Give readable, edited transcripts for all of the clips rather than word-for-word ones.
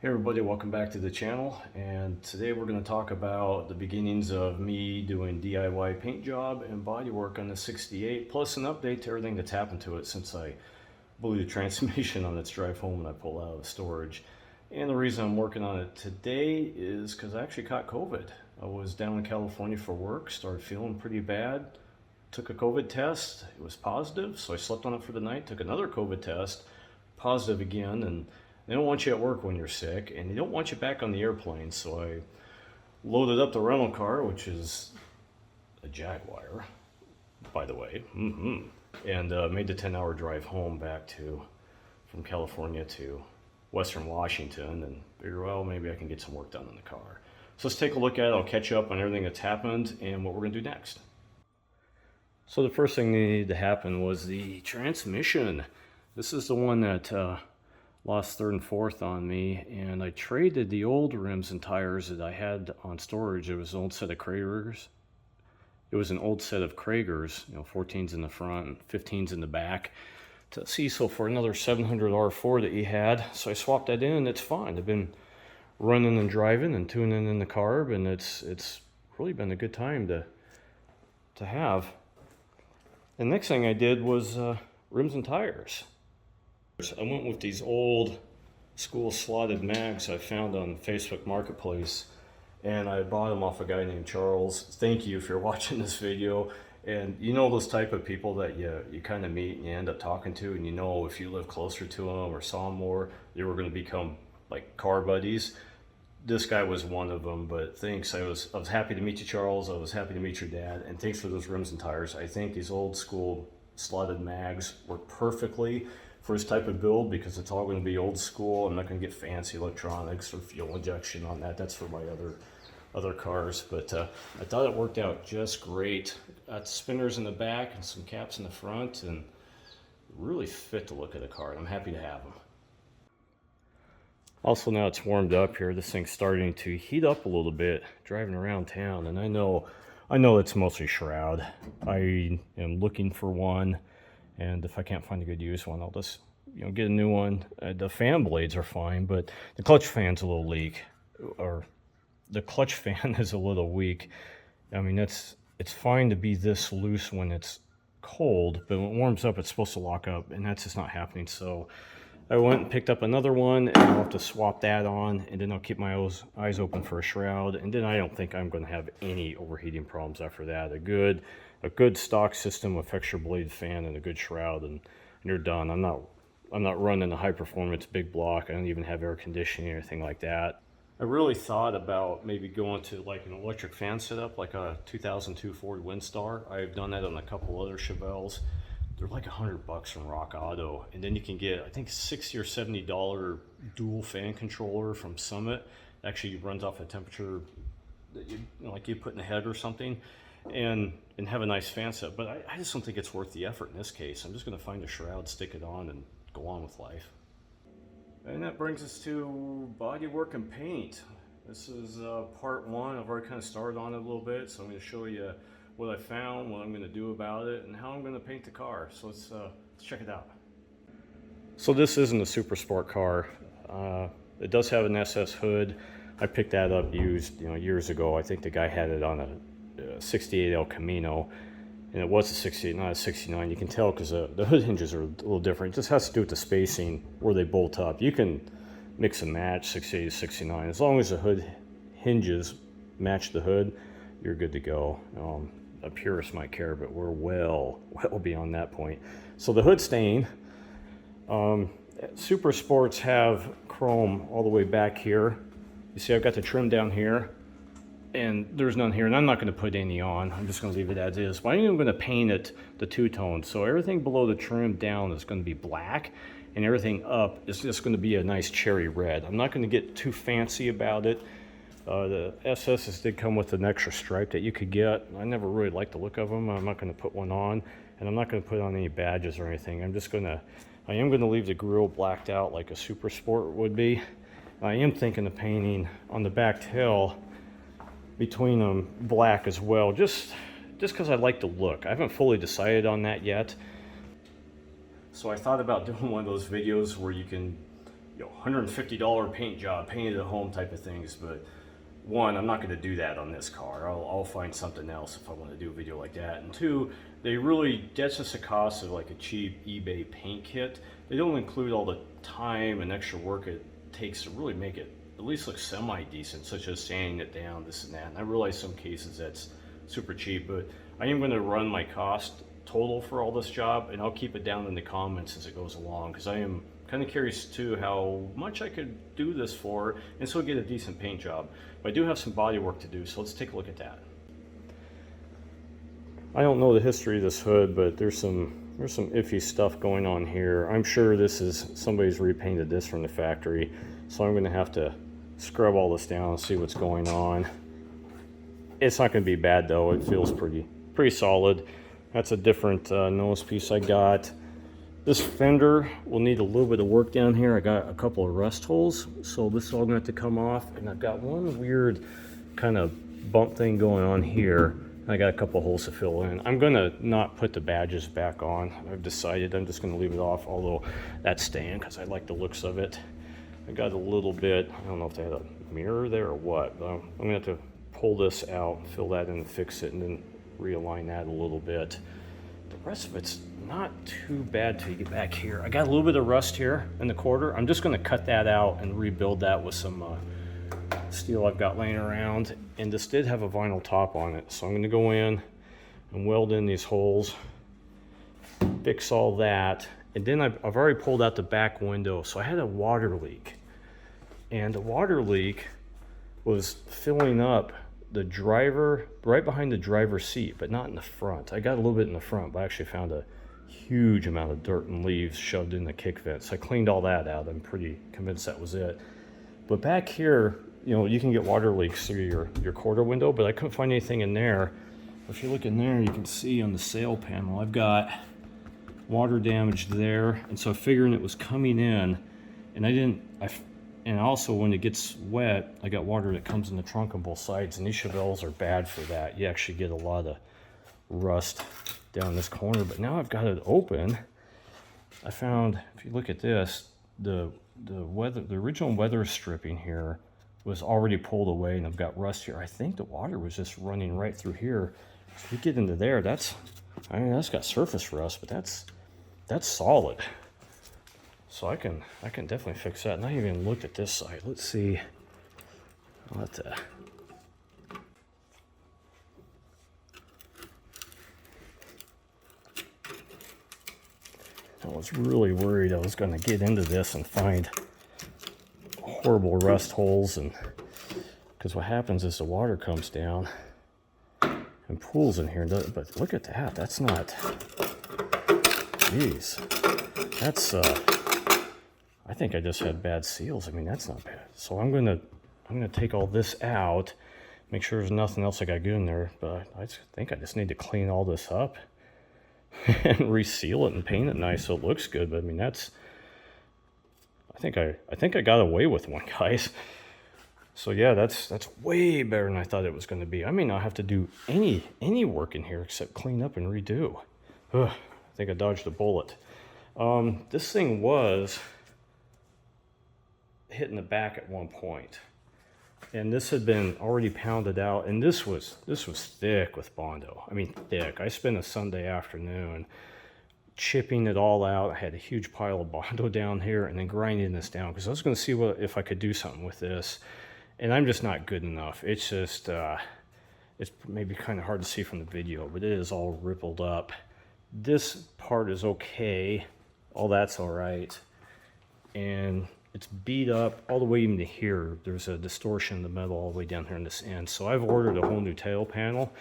Hey everybody, welcome back to the channel, and today we're going to talk about the beginnings of me doing DIY paint job and body work on the 68, plus an update to everything that's happened to it since I blew the transmission on its drive home and I pulled out of storage. And the reason I'm working on it today is because I actually caught COVID. I was down in California for work, started feeling pretty bad, took a COVID test, it was positive, so I slept on it for the night, took another COVID test, positive again, and they don't want you at work when you're sick, and they don't want you back on the airplane. So I loaded up the rental car, which is a Jaguar, by the way, and made the 10-hour drive home back from California to Western Washington, and figured, well, maybe I can get some work done in the car. So let's take a look at it. I'll catch up on everything that's happened and what we're going to do next. So the first thing that needed to happen was the transmission. This is the one that lost third and fourth on me, and I traded the old rims and tires that I had on storage. It was an old set of Kragers. It was an old set of Kragers, 14s in the front and 15s in the back, to Cecil for another 700 R4 that he had. So I swapped that in, and it's fine. I've been running and driving and tuning in the carb, and it's really been a good time to have. The next thing I did was rims and tires. I went with these old school slotted mags I found on Facebook Marketplace, and I bought them off a guy named Charles. Thank you if you're watching this video. And you know those type of people that you kind of meet and you end up talking to, and if you live closer to them or saw them more, they were going to become like car buddies. This guy was one of them, but thanks. I was happy to meet you, Charles. I was happy to meet your dad, and thanks for those rims and tires. I think these old school slotted mags work perfectly for his type of build, because it's all going to be old school. I'm not going to get fancy electronics or fuel injection on that. That's for my other cars, but I thought it worked out just great. Got spinners in the back and some caps in the front, and really fit the look of the car, and I'm happy to have them. Also, now it's warmed up here, this thing's starting to heat up a little bit driving around town, and I know it's mostly shroud. I am looking for one, and if I can't find a good used one, I'll just get a new one. The fan blades are fine, but the clutch fan's a little leak, or the clutch fan is a little weak. I mean, it's fine to be this loose when it's cold, but when it warms up, it's supposed to lock up, and that's just not happening. So I went and picked up another one, and I'll have to swap that on, and then I'll keep my eyes open for a shroud, and then I don't think I'm going to have any overheating problems after that. A good stock system with fixture blade fan and a good shroud, and you're done. I'm not running a high performance big block. I don't even have air conditioning or anything like that. I really thought about maybe going to like an electric fan setup, like a 2002 Ford Windstar. I've done that on a couple other Chevelles. They're like $100 from Rock Auto, and then you can get, I think, $60 or $70 dual fan controller from Summit. Actually runs off a temperature that like you put in the head or something, and have a nice fan set. But I just don't think it's worth the effort in this case. I'm just going to find a shroud, stick it on, and go on with life. And that brings us to body work and paint. This is part one. I've already kind of started on it a little bit, so I'm going to show you what I found, what I'm going to do about it, and how I'm going to paint the car. So let's check it out. So this isn't a super sport car. It does have an SS hood. I picked that up used years ago. I think the guy had it on a 68 El Camino, and it was a 68, not a 69. You can tell because the hood hinges are a little different. It just has to do with the spacing where they bolt up. You can mix and match 68 to 69. As long as the hood hinges match the hood, you're good to go. A purist might care, but we're well beyond that point. So the hood stain, Super Sports have chrome all the way back here. You see I've got the trim down here, and there's none here, and I'm not going to put any on. I'm just going to leave it as is. But I'm going to paint it the two-tone. So everything below the trim down is going to be black, and everything up is just going to be a nice cherry red. I'm not going to get too fancy about it. The SS's did come with an extra stripe that you could get. I never really liked the look of them. I'm not going to put one on, and I'm not going to put on any badges or anything. I am going to leave the grille blacked out like a Super Sport would be. I am thinking of painting on the back tail between them black as well, just because I like the look. I haven't fully decided on that yet. So I thought about doing one of those videos where you can $150 paint job, painted at home type of things. But one, I'm not going to do that on this car. I'll find something else if I want to do a video like that. And two, that's just the cost of like a cheap eBay paint kit. They don't include all the time and extra work it takes to really make it at least look semi-decent, such as sanding it down, this and that. And I realize some cases that's super cheap, but I am going to run my cost total for all this job, and I'll keep it down in the comments as it goes along, because I am kind of curious too how much I could do this for and still get a decent paint job. But I do have some body work to do, so let's take a look at that. I don't know the history of this hood, but there's some iffy stuff going on here. I'm sure somebody's repainted this from the factory, so I'm going to have to scrub all this down and see what's going on. It's not going to be bad though. It feels pretty solid. That's a different nose piece I got. This fender will need a little bit of work down here. I got a couple of rust holes, so this is all going to have to come off. And I've got one weird kind of bump thing going on here. I got a couple holes to fill in. I'm going to not put the badges back on. I've decided I'm just going to leave it off, although that's staying because I like the looks of it. I got a little bit, I don't know if they had a mirror there or what, but I'm going to have to pull this out, fill that in and fix it, and then realign that a little bit. The rest of it's not too bad till you get back here. I got a little bit of rust here in the quarter. I'm just going to cut that out and rebuild that with some steel I've got laying around. And this did have a vinyl top on it, so I'm going to go in and weld in these holes, fix all that. And then I've already pulled out the back window, so I had a water leak. And the water leak was filling up the driver, right behind the driver's seat, but not in the front. I got a little bit in the front, but I actually found a huge amount of dirt and leaves shoved in the kick vent. So I cleaned all that out. I'm pretty convinced that was it. But back here, you know, you can get water leaks through your quarter window, but I couldn't find anything in there. If you look in there, you can see on the sail panel, I've got water damage there. And so figuring it was coming in, and and also when it gets wet, I got water that comes in the trunk on both sides, and these Chevelles are bad for that. You actually get a lot of rust down this corner, but now I've got it open. I found, if you look at this, the original weather stripping here was already pulled away, and I've got rust here. I think the water was just running right through here. So if we get into there, that's got surface rust, but that's solid. So I can definitely fix that. And I even looked at this side. Let's see. I was really worried I was going to get into this and find horrible rust holes, and because what happens is the water comes down and pools in here. But look at that. That's not. Jeez. That's I think I just had bad seals. I mean, that's not bad. So I'm gonna take all this out, make sure there's nothing else I got good in there. But I think I just need to clean all this up and reseal it and paint it nice so it looks good. But I mean, I think I got away with one, guys. So yeah, that's way better than I thought it was going to be. I may not have to do any work in here except clean up and redo. Ugh, I think I dodged a bullet. This thing was hitting the back at one point, and this had been already pounded out, and this was thick with Bondo. I mean, thick. I spent a Sunday afternoon chipping it all out. I had a huge pile of Bondo down here, and then grinding this down because I was going to see if I could do something with this, and I'm just not good enough. It's just it's maybe kind of hard to see from the video, but it is all rippled up. This part is okay, all that's all right, and it's beat up all the way even to here. There's a distortion in the metal all the way down here in this end. So I've ordered a whole new tail panel,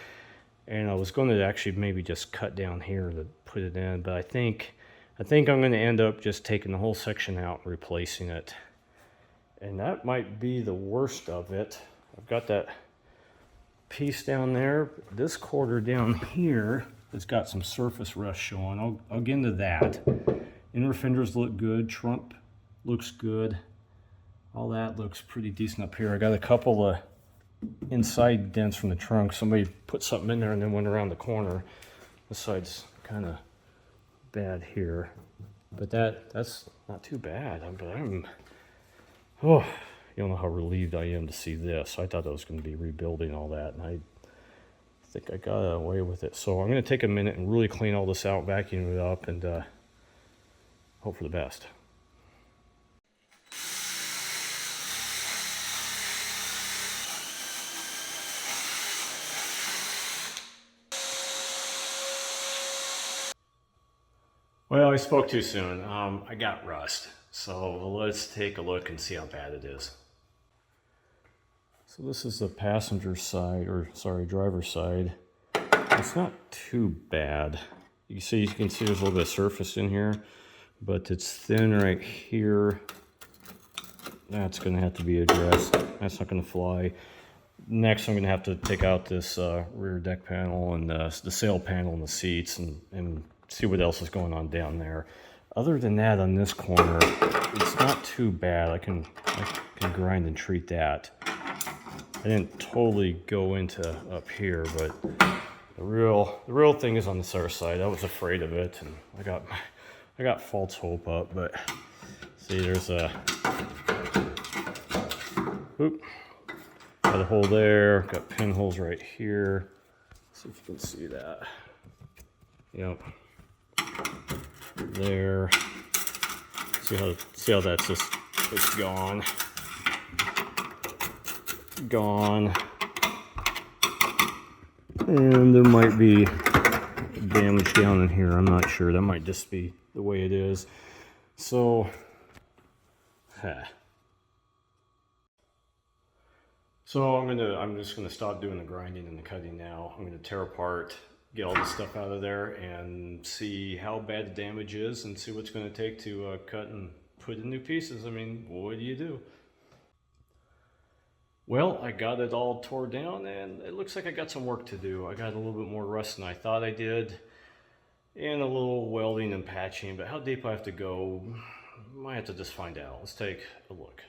and I was going to actually maybe just cut down here to put it in, but I think I'm going to end up just taking the whole section out and replacing it. And that might be the worst of it. I've got that piece down there. This quarter down here has got some surface rust showing. I'll get into that. Inner fenders look good. Trunk looks good. All that looks pretty decent up here. I got a couple of inside dents from the trunk. Somebody put something in there and then went around the corner. This side's kind of bad here, but that's not too bad. Oh, you don't know how relieved I am to see this. I thought I was going to be rebuilding all that, and I think I got away with it. So I'm going to take a minute and really clean all this out, vacuum it up, and hope for the best. Well, I spoke too soon. I got rust. So let's take a look and see how bad it is. So this is the passenger side, or sorry, driver's side. It's not too bad. You can see there's a little bit of surface in here, but it's thin right here. That's going to have to be addressed. That's not going to fly. Next, I'm going to have to take out this rear deck panel and the sail panel and the seats and see what else is going on down there. Other than that, on this corner, it's not too bad. I can grind and treat that. I didn't totally go into up here, but the real thing is on this other side. I was afraid of it, and I got false hope up. But see, there's a got a hole there. Got pinholes right here. Let's see if you can see that. Yep. There. See how that's just it's gone. Gone. And there might be damage down in here. I'm not sure. That might just be the way it is. So, So I'm just gonna stop doing the grinding and the cutting now. I'm gonna tear apart, get all this stuff out of there, and see how bad the damage is, and see what's gonna take to cut and put in new pieces. I mean, what do you do? Well, I got it all tore down, and it looks like I got some work to do. I got a little bit more rust than I thought I did, and a little welding and patching, but how deep I have to go, might have to just find out. Let's take a look.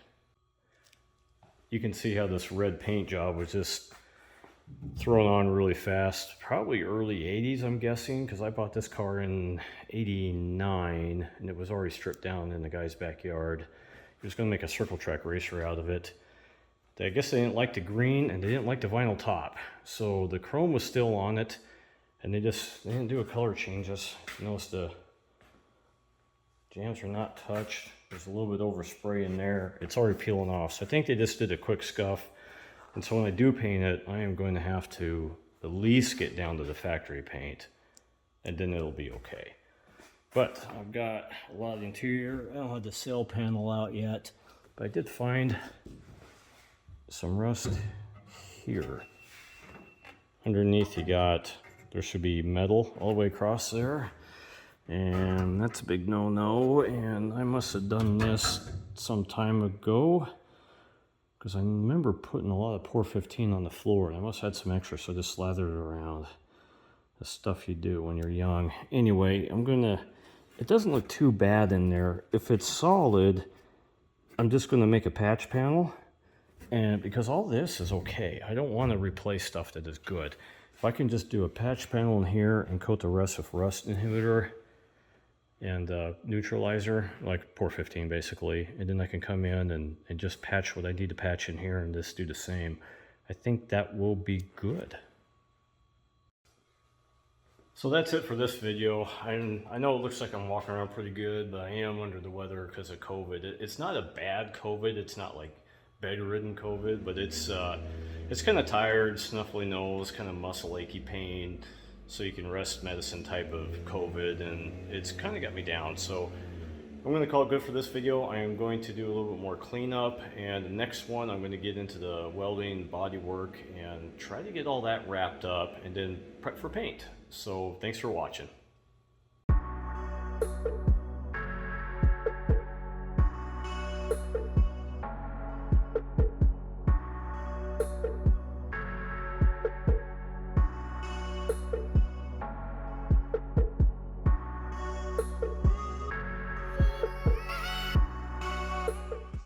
You can see how this red paint job was just thrown on really fast, probably early 80s, I'm guessing, because I bought this car in 89, and it was already stripped down in the guy's backyard. He was going to make a circle track racer out of it. I guess they didn't like the green, and they didn't like the vinyl top. So the chrome was still on it, and they didn't do a color change. Just notice the jams are not touched. There's a little bit overspray in there. It's already peeling off. So I think they just did a quick scuff. And so when I do paint it, I am going to have to at least get down to the factory paint, and then it'll be okay. But I've got a lot of the interior. I don't have the sail panel out yet, but I did find some rust here. Underneath there should be metal all the way across there, and that's a big no-no, and I must have done this some time ago because I remember putting a lot of Pour 15 on the floor, and I must have had some extra, so I just slathered it around. The stuff you do when you're young. Anyway, it doesn't look too bad in there. If it's solid, I'm just gonna make a patch panel. And because all this is okay, I don't want to replace stuff that is good. If I can just do a patch panel in here and coat the rest with rust inhibitor and neutralizer, like Pour 15 basically, and then I can come in and just patch what I need to patch in here and just do the same, I think that will be good. So that's it for this video. I know it looks like I'm walking around pretty good, but I am under the weather because of COVID. It's not a bad COVID. It's not like bedridden COVID, but it's kind of tired, snuffly nose, kind of muscle achy pain, so you can rest medicine type of COVID, and it's kind of got me down. So I'm going to call it good for this video. I am going to do a little bit more cleanup, and the next one I'm going to get into the welding, body work, and try to get all that wrapped up and then prep for paint. So thanks for watching.